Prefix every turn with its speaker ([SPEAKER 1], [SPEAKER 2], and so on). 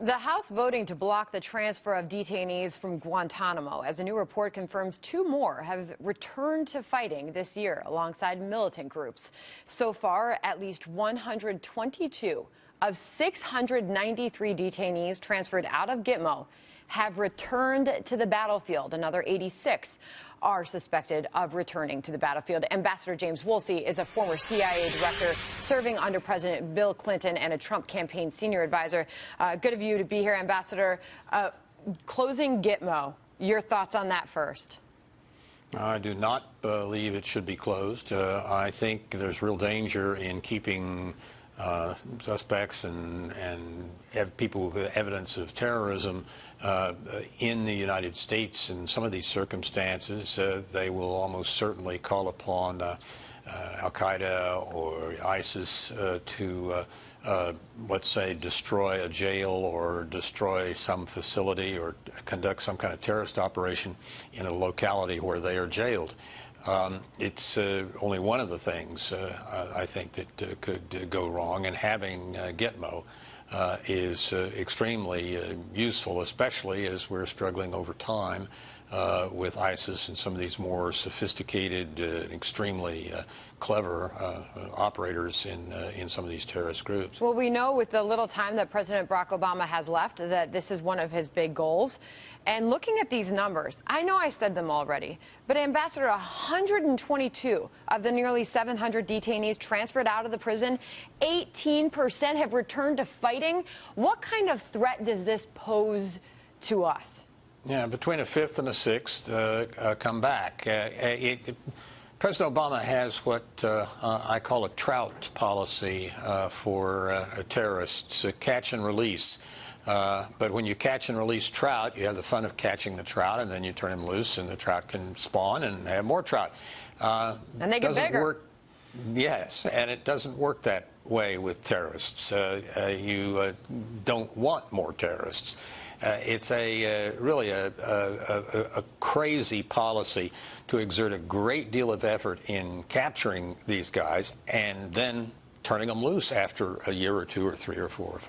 [SPEAKER 1] The House voting to block the transfer of detainees from Guantanamo, as a new report confirms 2 more have returned to fighting this year alongside militant groups. So far, at least 122 of 693 detainees transferred out of Gitmo have returned to the battlefield. Another 86 are suspected of returning to the battlefield. Ambassador James Woolsey is a former CIA director serving under President Bill Clinton and a Trump campaign senior advisor. Good of you to be here, Ambassador. Closing Gitmo, your thoughts on that first?
[SPEAKER 2] I do not believe it should be closed. I think there's real danger in keeping suspects and people with evidence of terrorism in the United States. In some of these circumstances, they will almost certainly call upon Al-Qaeda or ISIS to, let's say, destroy a jail or destroy some facility or conduct some kind of terrorist operation in a locality where they are jailed. It's only one of the things I think that could go wrong, and having Gitmo is extremely useful, especially as we're struggling over time with ISIS and some of these more sophisticated, extremely clever operators in some of these terrorist groups.
[SPEAKER 1] Well, we know with the little time that President Barack Obama has left that this is one of his big goals. And looking at these numbers, I know I said them already, but Ambassador, 122 of the nearly 700 detainees transferred out of the prison, 18% have returned to fighting. What kind of threat does this pose to us?
[SPEAKER 2] Yeah, between a fifth and a sixth come back. President Obama has what I call a trout policy for terrorists, catch and release. But when you catch and release trout, you have the fun of catching the trout, and then you turn him loose, and the trout can spawn and have more trout.
[SPEAKER 1] And they get bigger.
[SPEAKER 2] Yes, and it doesn't work that way with terrorists. You don't want more terrorists. It's really a crazy policy to exert a great deal of effort in capturing these guys and then turning them loose after a year or 2 or 3 or 4 or 5.